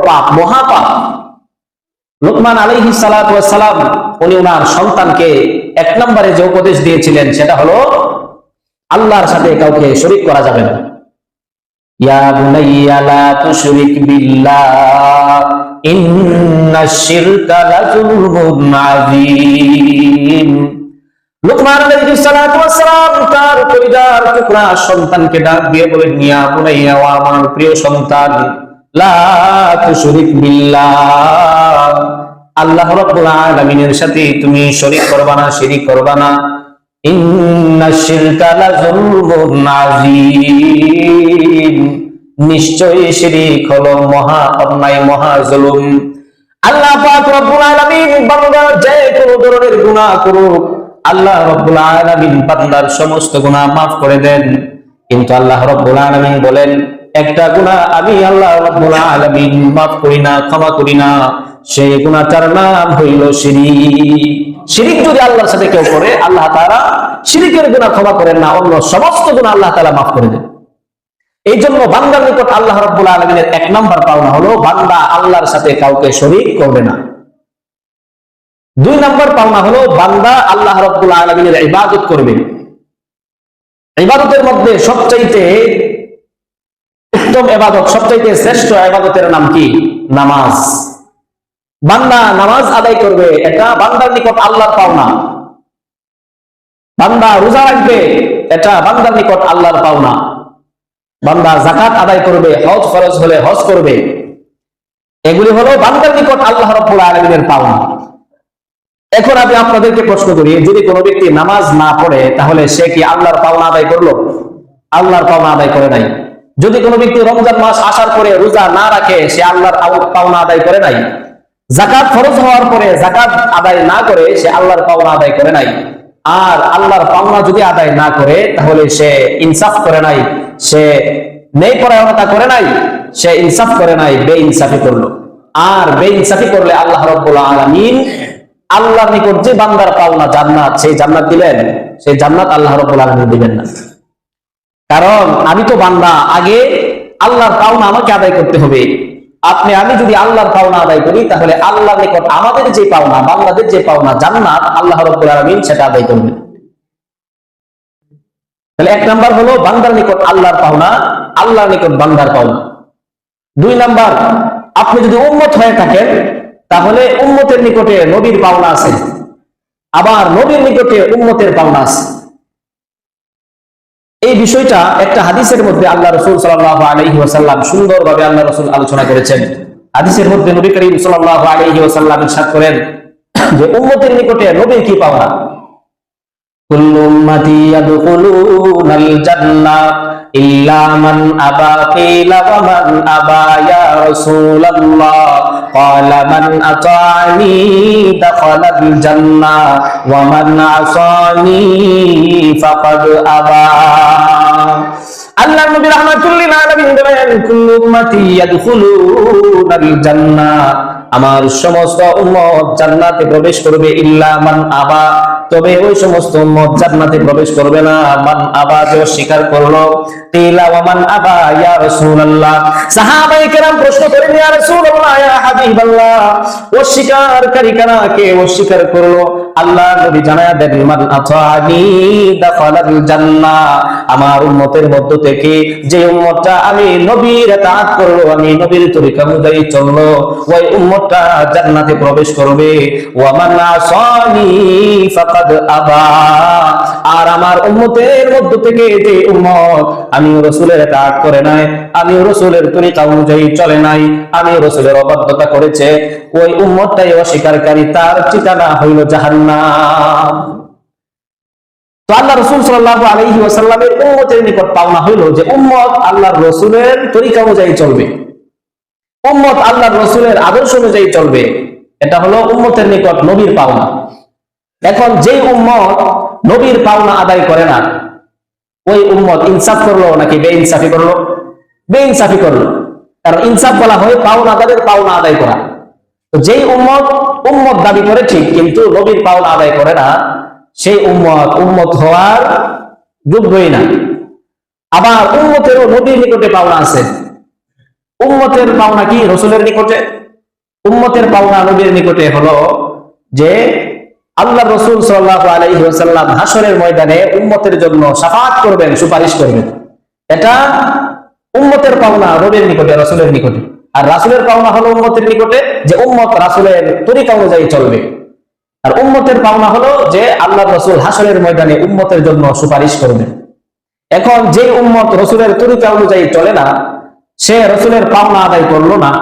পাপ, মহাপাপ। লুকমান আলাইহিস সালাতু ওয়াস সালাম উনি ওনার সন্তানকে এক নম্বরে যে উপদেশ দিয়েছিলেন সেটা হলো আল্লাহর সাথে কাউকে শরীক করা যাবে না। ইয়া বুনাইয়া লা তুশরিক বিল্লাহ ইন্নাশ শিরকা লাযুলমুন আযীম। লুকমান আলাইহিস সালাতু ওয়াস সালাম তার কলিজার টুকরা সন্তানকে ডাক দিয়ে বলেন, ইয়া বুনাইয়া, ও আমার প্রিয় সন্তান, লা তুশরিক বিল্লাহ, আল্লাহ রাব্বুল আলামিনের সাথে তুমি শরীক করবা না, শিরিক করবা না। ইন্নাশ শিরকা লাযুলমুন আযীম, নিশ্চয়ই শিরিক হলো মহা অন্যায়, মহা জুলুম। আল্লাহ পাক রব্বুল আলামিন বান্দা যে কোনো ধরনের গুনাহ করুক, আল্লাহ রাব্বুল আলামিন বান্দার সমস্ত গুনাহ মাফ করে দেন। কিন্তু আল্লাহ রাব্বুল আলামিন বলেন, একটা গুনাহ আমি আল্লাহ রাব্বুল আলামিন মাফ করি না, ক্ষমা করি না, সেই গুনাহটার নাম হইল শিরিক। শিরিক যদি আল্লাহর সাথে কেউ করে, আল্লাহ তাআলা শিরিকের গুনাহ ক্ষমা করেন না, অন্য সমস্ত গুনাহ আল্লাহ তাআলা মাফ করে দেন। এই জন্য বান্দার নিকট আল্লাহ রাব্বুল আলামিনের এক নাম্বার পাওনা হলো বান্দা আল্লাহর সাথে কাউকে শরীক করবে না। দুই নাম্বার পাওনা হলো বান্দা আল্লাহ রাব্বুল আলামিনের ইবাদত করবে। ইবাদতের মধ্যে সবচাইতে উত্তম ইবাদত, সবচাইতে শ্রেষ্ঠ ইবাদতের নাম কি? নামাজ। বান্দা নামাজ আদায় করবে, এটা বান্দার নিকট আল্লাহর পাওনা। বান্দা রোজা রাখবে, এটা বান্দার নিকট আল্লাহর পাওনা। বান্দা যাকাত আদায় করবে, হজ ফরজ হলে হজ করবে, এগুলি হলো বান্দার নিকট আল্লাহ রাব্বুল আলামিনের পাওনা। এখন আমি আপনাদেরকে প্রশ্ন করি, যদি কোনো ব্যক্তি নামাজ না পড়ে তাহলে সে কি আল্লাহর পাওনা আদায় করলো? আল্লাহর পাওনা আদায় করে নাই। যদি কোনো ব্যক্তি রমজান মাস আসার পরে রোজা না রাখে, সে আল্লাহর পাওনা আদায় করে নাই। যাকাত ফরজ হওয়ার পরে যাকাত আদায় না করে, সে আল্লাহর পাওনা আদায় করে নাই। আর আল্লাহর পাওনা যদি আদায় না করে তাহলে সে ইনসাফ করে নাই, সে ন্যায়পরায়ণতা করে নাই, সে ইনসাফ করে নাই, বেইনসাফি করলো। আর বেইনসাফি করলে আল্লাহ রাব্বুল আলামিন আল্লাহর নিকট যে বান্দার পাওনা জান্নাত, সেই জান্নাত দিবেন? সেই জান্নাত আল্লাহ রাব্বুল আলামিন দিবেন না। কারণ আমি তো বান্দা, আগে আল্লাহর পাওনা আমাকে আদায় করতে হবে। আমি যদি আল্লাহর পাওনা আদায় করি তাহলে আল্লাহর নিকট আমাদের যে পাওনা, বান্দাদের যে পাওনা জান্নাত, আল্লাহ রাব্বুল আলামিন সেটা আদায় করবেন। তাহলে এক নাম্বার হলো বান্দার নিকট আল্লাহর পাওনা, আল্লাহর নিকট বান্দার পাওনা। দুই নাম্বার, আপনি যদি উম্মত হয়ে থাকেন তাহলে উম্মতের নিকটে নবীর পাওনা আছে, আবার নবীর নিকটে উম্মতের পাওনা আছে। এই বিষয়টা একটা হাদিসের মধ্যে আল্লাহ রাসূল সাল্লাল্লাহু আলাইহি ওয়াসাল্লাম সুন্দরভাবে আল্লাহ রাসূল আলোচনা করেছেন। হাদিসের মধ্যে নবী করিম সাল্লাল্লাহু আলাইহি ওয়াসাল্লাম ইরশাদ করেন যে উম্মতের নিকটে নবীর কি পাওনা? কুল্লু উম্মতি ইয়াদখুলুনাল জান্নাহ ইল্লা মান আবা, কিলা ওয়া মান আবা ইয়া রাসূলুল্লাহ, ক্বালা মান আতানি দাখালাল জান্নাহ ওয়া মান আসানি ফাকাদ আবা। আল্লাহর নবী রাহমাতুল লিল আলামিন বলেন, কুল্লু উম্মতি ইয়াদখুলুনাল জান্নাহ, আমার সমস্ত উম্মত জান্নাতে প্রবেশ করবে, ইল্লা মান আবা, তবে ওই সমস্ত উম্মত জান্নাতে প্রবেশ করবে না মান আবা, যে অস্বীকার করলো। কিলা ওয়া মান আবা ইয়া রাসূলুল্লাহ, সাহাবায়ে কেরাম প্রশ্ন করেন, ইয়া রাসূলুল্লাহ, ইয়া হাবিবাল্লাহ, অস্বীকারী কারা, কে অস্বীকার করলো? আল্লাহ নবী জানায়া দেন, মান আতানি দাখালাল জান্নাহ, আমার উম্মতের মধ্য থেকে যে উম্মতটা আমি নবীর ইতাআত করলো, আমি নবীর তরিকা অনুযায়ী চললো, ওই উম্মতটা জান্নাতে প্রবেশ করবে। ওয়া মান আসানি ফাকাদ আবা, আর আমার উম্মতের মধ্য থেকে যে উম্মত আমি রাসূলের ইতাআত করে নাই, আমি রাসূলের তরিকা অনুযায়ী চলে নাই, আমি রাসূলের অবাধ্যতা করেছে, ওই উম্মতটাই অস্বীকারী, তার ঠিকানা হইল জাহান্নাম। তো আল্লাহ রাসূল সাল্লাল্লাহু আলাইহি ওয়াসাল্লামের উম্মতের নিকট পাওনা হইল যে উম্মত আল্লাহর রাসূলের তরিকা অনুযায়ী চলবে, উম্মত আল্লাহর রাসূলের আদর্শ অনুযায়ী চলবে। এটা হলো উম্মতের নিকট নবীর পাওনা। এখন যেই উম্মত নবীর পাওনা আদায় করে না, ওই উম্মত ইনসাফ করলো নাকি বেইনসাফি করলো? বেইনসাফি করলো। কারণ ইনসাফ বলা হয় পাওনা আদায়ের পাওনা আদায় করা। তো যেই উম্মত দাবি করে ঠিক, কিন্তু নবীর পাওনা আদায় করে না, সেই উম্মত হওয়ার যোগ্যই না। আবার উম্মতেরও নবীর নিকটে পাওনা আছে, উম্মতের পাওনা কি রাসূলের নিকটে? উম্মতের পাওনা নবীর নিকটে হলো যে আল্লাহ রাসূল সাল্লাল্লাহু আলাইহি ওয়াসাল্লাম হাসরের ময়দানে উম্মতের জন্য শাফাআত করবেন, সুপারিশ করবেন। এটা উম্মতের পাওনা নবীর নিকটে, রাসূলের নিকটে। আর রাসূলের পাওনা হলো উম্মতের নিকটে যে উম্মত রাসূলের তরিকা অনুযায়ী চলবে। আর উম্মতের পাওনা হলো যে আল্লাহ রাসূল হাসরের ময়দানে উম্মতের জন্য সুপারিশ করবেন। এখন যে উম্মত রাসূলের তরিকা অনুযায়ী চলে না, সে রাসূলের পাওনা আদায় করলো না।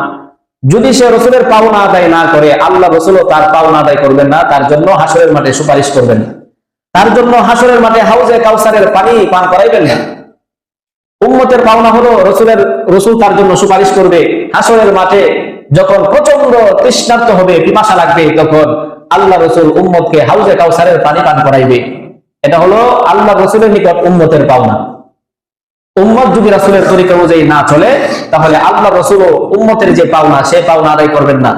যদি সে রাসূলের পাওনা আদায় না করে, আল্লাহ রাসূলও তার পাওনা আদায় করবেন না, তার জন্য হাসরের মাঠে সুপারিশ করবেন না, তার জন্য হাসরের মাঠে হাউজে কাউসারের পানি পান করাইবেন না। উম্মতের পাওনা হলো রাসূল তার জন্য সুপারিশ করবে। হাসরের মাঠে যখন প্রচন্ড তৃষ্ণার্ত হবে, পিপাসা লাগবে, তখন আল্লাহ রাসূল উম্মতকে হাউজে কাউসারের পানি পান করাইবে। এটা হলো আল্লাহ রাসূলের নিকট উম্মতের পাওনা। উম্মত যদি রাসূলের তরিকা অনুযায়ী না চলে, তাহলে আল্লাহ রাসূলও উম্মতের যে পাওনা, সে পাওনা আদায় করবেন না।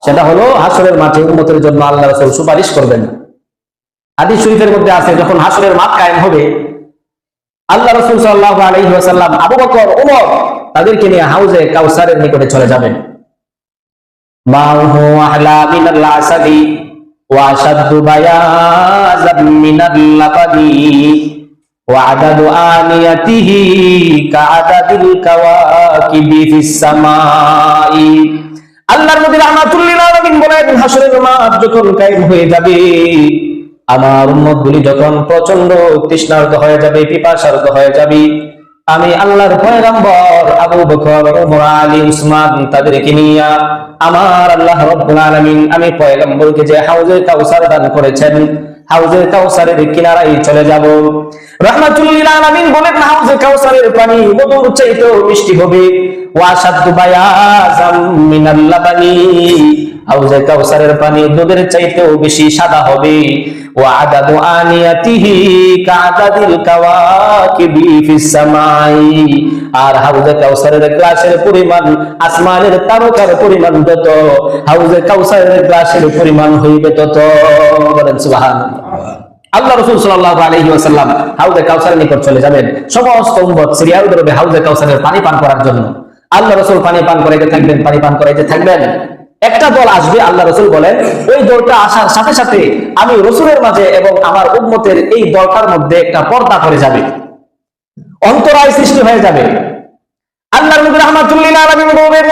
সেটা হলো হাসরের মাঠে উম্মতের জন্য আল্লাহ রাসূল সুপারিশ করবেন। হাদিস শরীফের মধ্যে আছে, যখন হাসরের মাঠ কায়েম হবে, আল্লাহ রাসূল সাল্লাল্লাহু আলাইহি ওয়াসাল্লাম, আবু বকর, ওমর তাদেরকে নিয়ে হাউজে কাউসারের নিকটে চলে যাবেন। মাহু আহলা মিনাল আসাদি ওয়া আশাদ্দু বায়াযাম মিনাল লাবাদি ওয়া আদাদু আনিয়াতিহি কাআদাদিল কাওয়াকিবি ফিস সামাই। আল্লাহর নবী রাহমাতুল লিল আলামিন বলেন, হাসরের মাঠ যখন কায়েম হয়ে যাবে, আমার উম্মতগুলি যখন প্রচন্ড তৃষ্ণার্ত হয়ে যাবে, পিপাসার্ত হয়ে যাবে, আমি আল্লাহর পয়গম্বর আবু বকর, ওমর, আলী, উসমান তাদেরকে নিয়ে আমার আল্লাহ রাব্বুল আলামিন আমি পয়গম্বরকে যে হাউজে কাউসার দান করেছেন, হাউজে কাউসারের কিনারায় চলে যাব। রাহমাতুল লিল আলামিন বলেন, হাউজে কাউসারের পানি মধুর চাইতেও মিষ্টি হবে। ওয়া শাদ্দু বায়াযাম মিনাল লাবানি, হাউজে কাউসারের পানি দুধের চাইতেও বেশি সাদা হবে। ওয়া আদাদু আনিয়াতিহি কাআদাদিল কাওয়াকিবি ফিস সামাই, আর হাউজে কাউসারের গ্লাসের পরিমাণ আসমানের তারকার পরিমাণ যত, হাউজে কাউসারের গ্লাসের পরিমাণ হইবে তত। বলেন সুবহানাল্লাহ। আল্লাহ রাসূল সাল্লাল্লাহু আলাইহি ওয়াসাল্লাম হাউজে কাউসারের নিকট চলে যাবেন। সমস্ত উম্মত সিরিয়াল ধরে হাউজে কাউসারের পানি পান করার জন্য। আল্লাহ রাসূল পানি পান করাইতে থাকবেন, পানি পান করাইতে থাকবেন। একটা দল আসবে, আল্লাহ রাসূল বলেন, ওই দলটা আসার সাথে সাথে আমি রাসূলের মাঝে এবং আমার উম্মতের এই দলটার মধ্যে একটা পর্দা পড়ে যাবে, অন্তরায় সৃষ্টি হয়ে যাবে। আল্লাহর নবী রাহমাতুল লিল আলামিন বলেন,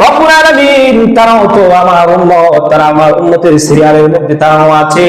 রব্বুল আলামিন তারাও তো আমার উম্মত, তারা আমার উম্মতের সিরিয়ালের মধ্যে তারাও আছে।